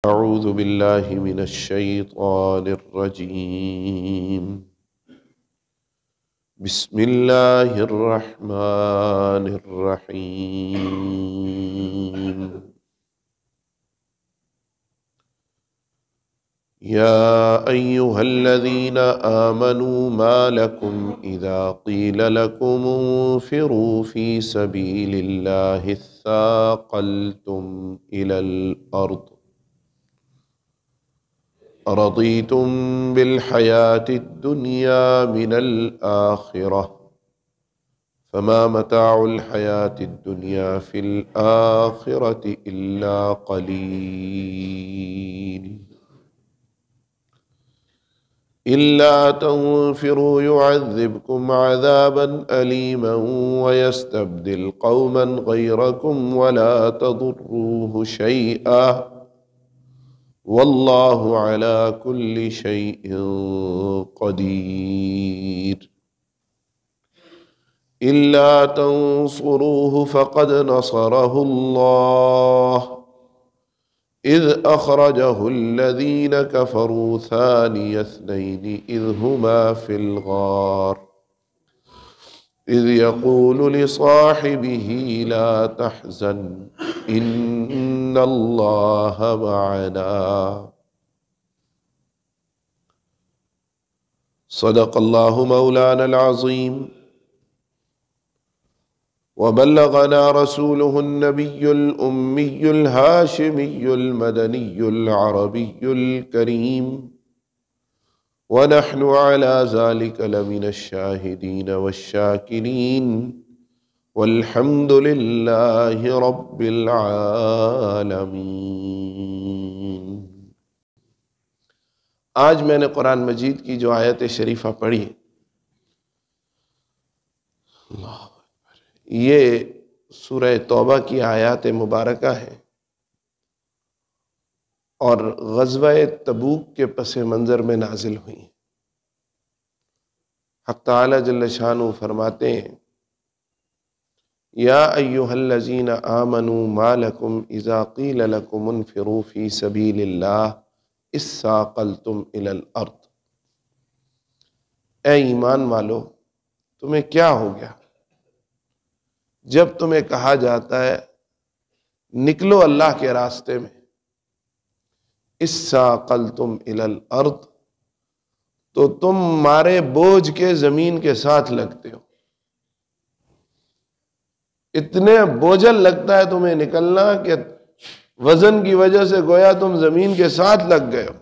أعوذ بالله من الشيطان الرجيم. بسم الله الرحمن الرحيم. يا أيها الذين آمنوا ما لكم إذا قيل لكم انفروا في سبيل الله اثاقلتم إلى الأرض أرضيتم بالحياة الدنيا من الآخرة فما متاع الحياة الدنيا في الآخرة إلا قليل إلا تنفروا يعذبكم عذابا أليما ويستبدل قوما غيركم ولا تضروه شيئا والله على كل شيء قدير إلا تنصروه فقد نصره الله إذ أخرجه الذين كفروا ثاني اثنين إذ هما في الغار إذ يقول لصاحبه لا تحزن إن الله معنا صدق الله مولانا العظيم وبلغنا رسوله النبي الأمي الهاشمي المدني العربي الكريم ونحن على ذلك لمن الشاهدين والشاكرين والحمد لله رب العالمين۔ آج میں نے قرآن مجید کی جو آیت شریفہ پڑھی یہ سورہ توبہ کی آیات مبارکہ ہے اور غزوہ تبوک کے پس منظر میں نازل ہوئی۔ حق تعالی جل شانہ فرماتے ہیں یا ایھا الذین آمنوا ما لکم اذا قیل لکم انفروا فی سبیل اللہ اثاقلتم الی الارض۔ اے ایمان والو تمہیں کیا ہو گیا جب تمہیں کہا جاتا ہے نکلو اللہ کے راستے میں، اثاقلتم الی الارض تو تم مارے بوجھ کے زمین کے ساتھ لگتے ہو، اتنے بوجھل لگتا ہے تمہیں نکلنا کہ وزن کی وجہ سے گویا تم زمین کے ساتھ لگ گئے ہو۔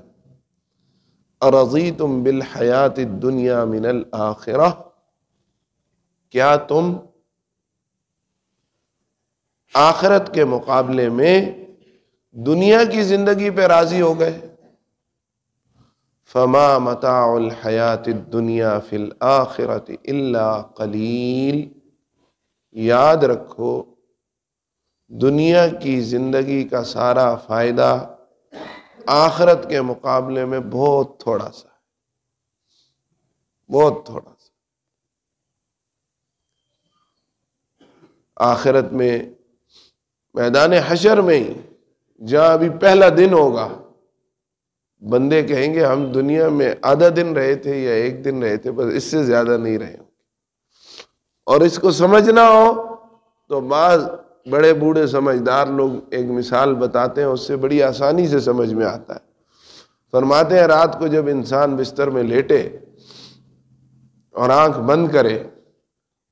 ارضیتم بالحیات الدنیا من الآخرہ، کیا تم آخرت کے مقابلے میں دنیا کی زندگی پہ راضی ہو گئے؟ فما متاع الحیات الدنیا فی الآخرۃ الا قلیل، یاد رکھو دنیا کی زندگی کا سارا فائدہ آخرت کے مقابلے میں بہت تھوڑا سا ہے، بہت تھوڑا سا۔ آخرت میں میدان حشر میں ہی جہاں ابھی پہلا دن ہوگا بندے کہیں گے ہم دنیا میں آدھا دن رہے تھے یا ایک دن رہے تھے، بس اس سے زیادہ نہیں رہے ہوں۔ اور اس کو سمجھنا ہو تو بعض بڑے بوڑھے سمجھدار لوگ ایک مثال بتاتے ہیں، اس سے بڑی آسانی سے سمجھ میں آتا ہے۔ فرماتے ہیں رات کو جب انسان بستر میں لیٹے اور آنکھ بند کرے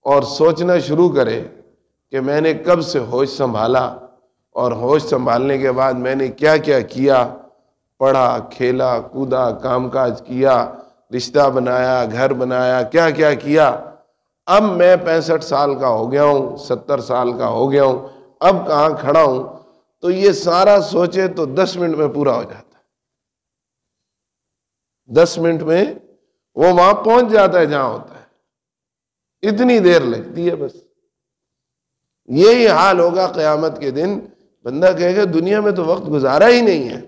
اور سوچنا شروع کرے کہ میں نے کب سے ہوش سنبھالا اور ہوش سنبھالنے کے بعد میں نے کیا کیا کیا، پڑھا کھیلا کودا کام کاج کیا، رشتہ بنایا گھر بنایا، کیا کیا کیا، اب میں 65 سال کا ہو گیا ہوں، 70 سال کا ہو گیا ہوں، اب کہاں کھڑا ہوں، تو یہ سارا سوچے تو 10 منٹ میں پورا ہو جاتا ہے۔ 10 منٹ میں وہ وہاں پہنچ جاتا ہے جہاں ہوتا ہے، اتنی دیر لگتی ہے بس۔ یہی حال ہوگا قیامت کے دن، بندہ کہے گا دنیا میں تو وقت گزارا ہی نہیں ہے۔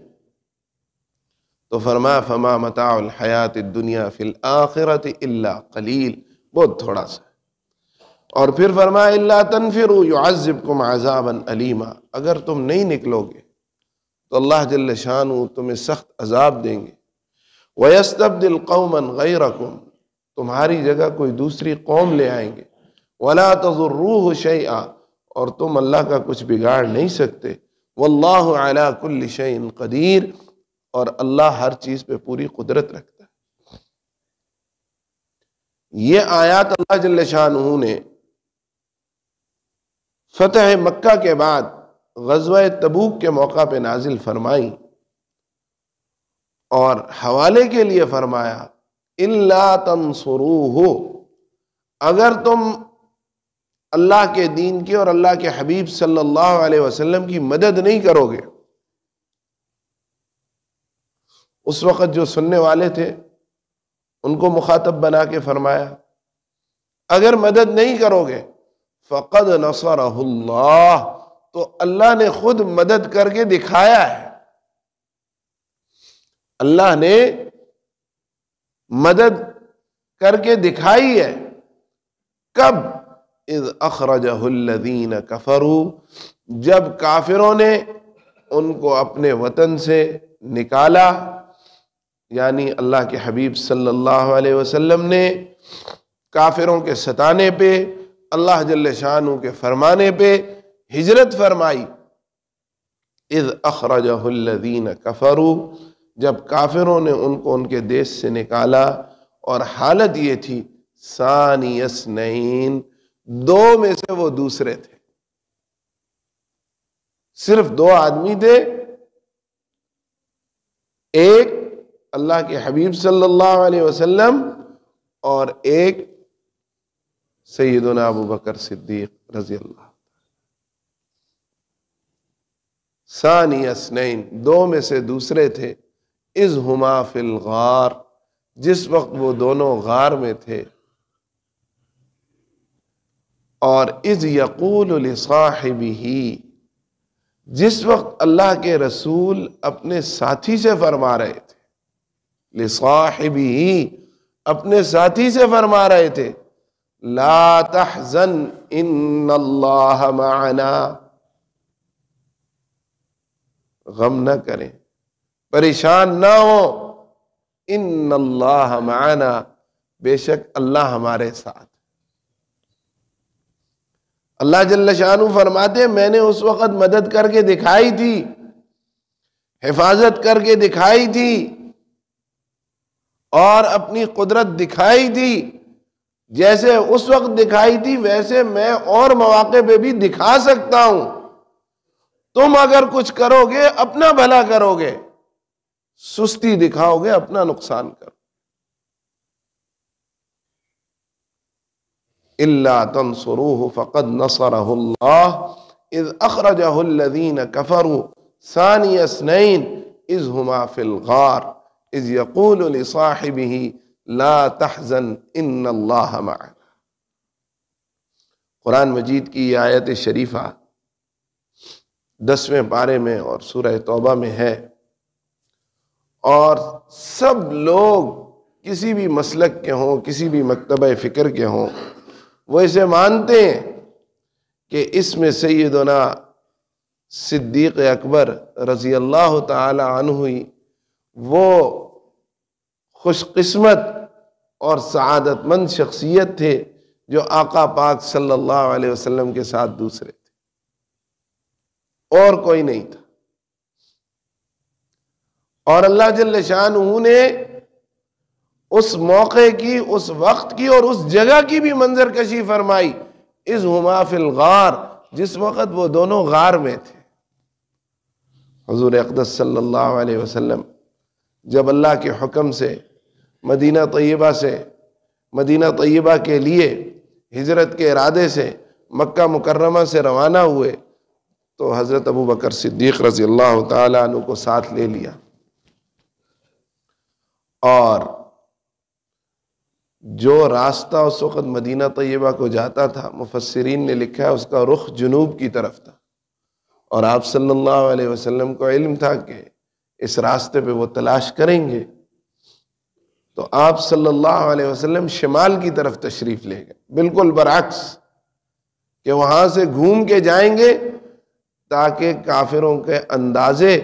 تو فرمایا فما متاع الحیات الدنیا فی الآخرۃ الا قلیل، بہت تھوڑا سا۔ اور پھر فرمایا الا تنفروا يعذبكم عذابا الیما، اگر تم نہیں نکلو گے تو اللہ جل شانہ تمہیں سخت عذاب دیں گے۔ وَيَسْتَبْدِلْ قَوْمًا غَيْرَكُمْ، تمہاری جگہ کوئی دوسری قوم لے آئیں گے۔ وَلَا تَضُرُّوهُ شَيْئًا، اور تم اللہ کا کچھ بگاڑ نہیں سکتے۔ وَاللَّهُ عَلَى كُلِّ شَيْءٍ قدیر، اور اللہ ہر چیز پہ پوری قدرت رکھتا ہے۔ یہ آیات اللہ جل شانہ نے فتح مکہ کے بعد غزوہ تبوک کے موقع پہ نازل فرمائی، اور حوالے کے لیے فرمایا اِلَّا تَنْصُرُوهُ، اگر تم اللہ کے دین کی اور اللہ کے حبیب صلی اللہ علیہ وسلم کی مدد نہیں کرو گے۔ اس وقت جو سننے والے تھے ان کو مخاطب بنا کے فرمایا اگر مدد نہیں کرو گے فقد نصرہ اللہ، تو اللہ نے خود مدد کر کے دکھایا ہے۔ اللہ نے مدد کر کے دکھائی ہے۔ کب؟ اذ اخرجہ الذین کفروا، جب کافروں نے ان کو اپنے وطن سے نکالا، یعنی اللہ کے حبیب صلی اللہ علیہ وسلم نے کافروں کے ستانے پہ، اللہ جل شانہ کے فرمانے پہ ہجرت فرمائی۔ اذ اخرجہ الذین کفروا، جب کافروں نے ان کو ان کے دیش سے نکالا، اور حالت یہ تھی ثانی اثنین، دو میں سے وہ دوسرے تھے، صرف دو آدمی تھے، ایک اللہ کے حبیب صلی اللہ علیہ وسلم اور ایک سیدنا ابو بکر صدیق رضی اللہ۔ ثانی اثنین، دو میں سے دوسرے تھے، اذ ہما فی الغار، جس وقت وہ دونوں غار میں تھے، اور اذ یقول لصاحبہ، جس وقت اللہ کے رسول اپنے ساتھی سے فرما رہے تھے، لصاحبہ، اپنے ساتھی سے فرما رہے تھے، لا تحزن ان اللہ معنا، غم نہ کریں، پریشان نہ ہو، ان اللہ معنا، بے شک اللہ ہمارے ساتھ۔ اللہ جل شانہ فرماتے میں نے اس وقت مدد کر کے دکھائی تھی، حفاظت کر کے دکھائی تھی، اور اپنی قدرت دکھائی تھی، جیسے اس وقت دکھائی تھی ویسے میں اور مواقع پہ بھی دکھا سکتا ہوں۔ تم اگر کچھ کرو گے اپنا بھلا کرو گے، سستی دکھاؤ گے اپنا نقصان کرو۔ الا تنصروه فقد نصرہ اللہ اذ اخرجہ الذین کفروا ثانی اثنین اذ ہما فی الغار اذ یقول لصاحبہ لا تحزن ان اللہ معنا۔ قرآن مجید کی یہ آیت شریفہ 10ویں پارے میں اور سورہ توبہ میں ہے، اور سب لوگ کسی بھی مسلک کے ہوں، کسی بھی مکتبہ فکر کے ہوں، وہ اسے مانتے ہیں کہ اس میں سیدنا صدیق اکبر رضی اللہ تعالی عنہ ہی وہ خوش قسمت اور سعادت مند شخصیت تھے جو آقا پاک صلی اللہ علیہ وسلم کے ساتھ دوسرے تھے، اور کوئی نہیں تھا۔ اور اللہ جل شانہ نے اس موقع کی، اس وقت کی اور اس جگہ کی بھی منظر کشی فرمائی، اذ ہما فی الغار، جس وقت وہ دونوں غار میں تھے۔ حضور اقدس صلی اللہ علیہ وسلم جب اللہ کے حکم سے مدینہ طیبہ کے لیے ہجرت کے ارادے سے مکہ مکرمہ سے روانہ ہوئے، تو حضرت ابو بکر صدیق رضی اللہ تعالیٰ عنہ کو ساتھ لے لیا، اور جو راستہ اس وقت مدینہ طیبہ کو جاتا تھا، مفسرین نے لکھا ہے اس کا رخ جنوب کی طرف تھا، اور آپ صلی اللہ علیہ وسلم کو علم تھا کہ اس راستے پہ وہ تلاش کریں گے، تو آپ صلی اللہ علیہ وسلم شمال کی طرف تشریف لے گئے، بالکل برعکس کہ وہاں سے گھوم کے جائیں گے تاکہ کافروں کے اندازے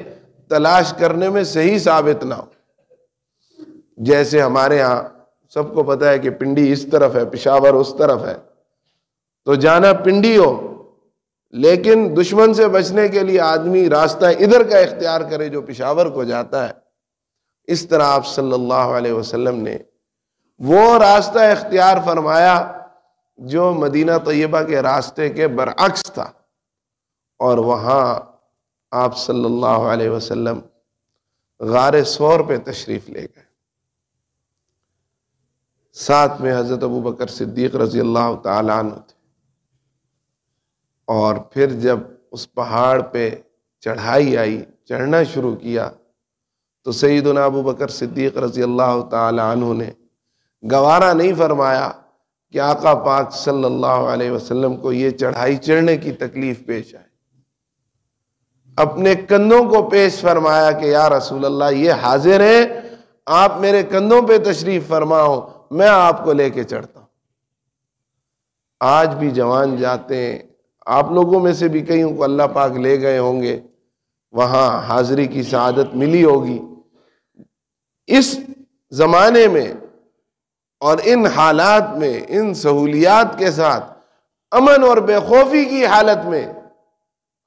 تلاش کرنے میں صحیح ثابت نہ ہو. جیسے ہمارے ہاں سب کو پتا ہے کہ پنڈی اس طرف ہے، پشاور اس طرف ہے، تو جانا پنڈی ہو، لیکن دشمن سے بچنے کے لیے آدمی راستہ ادھر کا اختیار کرے جو پشاور کو جاتا ہے. اس طرح آپ صلی اللہ علیہ وسلم نے وہ راستہ اختیار فرمایا جو مدینہ طیبہ کے راستے کے برعکس تھا، اور وہاں آپ صلی اللہ علیہ وسلم غار ثور پہ تشریف لے گئے. ساتھ میں حضرت ابو بکر صدیق رضی اللہ تعالیٰ عنہ تھے. اور پھر جب اس پہاڑ پہ چڑھائی آئی، چڑھنا شروع کیا، تو سیدنا ابو بکر صدیق رضی اللہ تعالی عنہ نے گوارا نہیں فرمایا کہ آقا پاک صلی اللہ علیہ وسلم کو یہ چڑھائی چڑھنے کی تکلیف پیش آئے. اپنے کندھوں کو پیش فرمایا کہ یا رسول اللہ یہ حاضر ہیں، آپ میرے کندھوں پہ تشریف فرماؤ، میں آپ کو لے کے چڑھتا ہوں. آج بھی جوان جاتے ہیں، آپ لوگوں میں سے بھی کئیوں کو اللہ پاک لے گئے ہوں گے، وہاں حاضری کی سعادت ملی ہوگی. اس زمانے میں اور ان حالات میں، ان سہولیات کے ساتھ، امن اور بے خوفی کی حالت میں،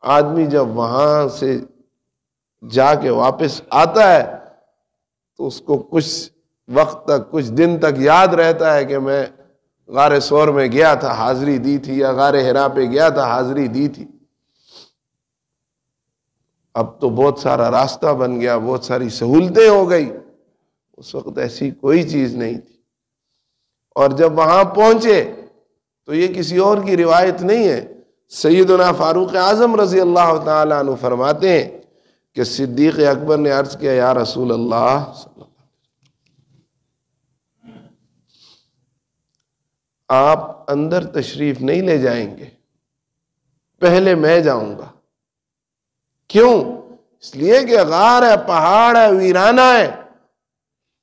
آدمی جب وہاں سے جا کے واپس آتا ہے تو اس کو کچھ وقت تک، کچھ دن تک یاد رہتا ہے کہ میں غار ثور میں گیا تھا، حاضری دی تھی، یا غار حرا پہ گیا تھا، حاضری دی تھی. اب تو بہت سارا راستہ بن گیا، بہت ساری سہولتیں ہو گئی. اس وقت ایسی کوئی چیز نہیں تھی. اور جب وہاں پہنچے تو یہ کسی اور کی روایت نہیں ہے، سیدنا فاروق اعظم رضی اللہ تعالیٰ عنہ فرماتے ہیں کہ صدیق اکبر نے عرض کیا یا رسول اللہ، آپ اندر تشریف نہیں لے جائیں گے، پہلے میں جاؤں گا. کیوں؟ اس لیے کہ غار ہے، پہاڑ ہے، ویرانہ ہے.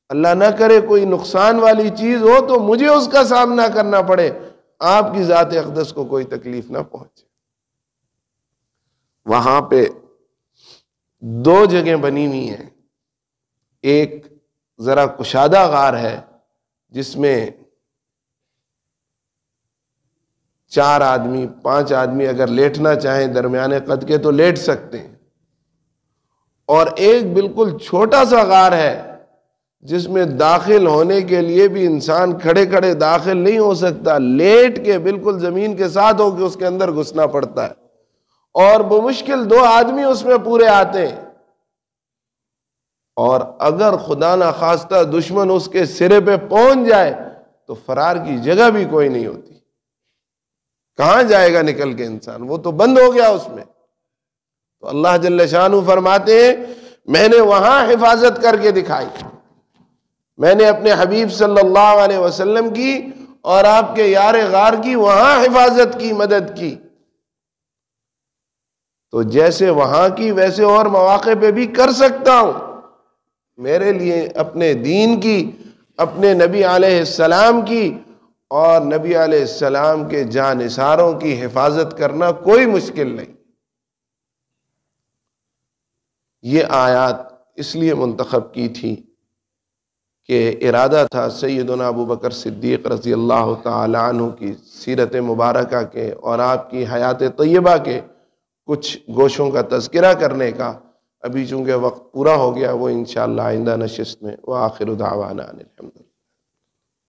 اللہ نہ کرے کوئی نقصان والی چیز ہو تو مجھے اس کا سامنا کرنا پڑے، آپ کی ذات اقدس کو کوئی تکلیف نہ پہنچے. وہاں پہ دو جگہ بنی ہوئی ہیں. ایک ذرا کشادہ غار ہے جس میں 4 آدمی 5 آدمی اگر لیٹنا چاہیں درمیانے قد کے تو لیٹ سکتے ہیں. اور ایک بالکل چھوٹا سا غار ہے جس میں داخل ہونے کے لیے بھی انسان کھڑے کھڑے داخل نہیں ہو سکتا، لیٹ کے بالکل زمین کے ساتھ ہو کے اس کے اندر گھسنا پڑتا ہے. اور بمشکل 2 آدمی اس میں پورے آتے ہیں. اور اگر خدا نہ خواستہ دشمن اس کے سرے پہ پہنچ جائے تو فرار کی جگہ بھی کوئی نہیں ہوتی. کہاں جائے گا نکل کے انسان؟ وہ تو بند ہو گیا اس میں. تو اللہ جل شانہ فرماتے ہیں میں نے وہاں حفاظت کر کے دکھائی. میں نے اپنے حبیب صلی اللہ علیہ وسلم کی اور آپ کے یار غار کی وہاں حفاظت کی، مدد کی. تو جیسے وہاں کی ویسے اور مواقع پہ بھی کر سکتا ہوں. میرے لیے اپنے دین کی، اپنے نبی علیہ السلام کی اور نبی علیہ السلام کے جانثاروں کی حفاظت کرنا کوئی مشکل نہیں. یہ آیات اس لیے منتخب کی تھی کہ ارادہ تھا سیدنا ابو بکر صدیق رضی اللہ تعالی عنہ کی سیرت مبارکہ کے اور آپ کی حیات طیبہ کے کچھ گوشوں کا تذکرہ کرنے کا. ابھی چونکہ وقت پورا ہو گیا، وہ انشاءاللہ آئندہ نشست میں. وآخر دعوانا الحمدللہ.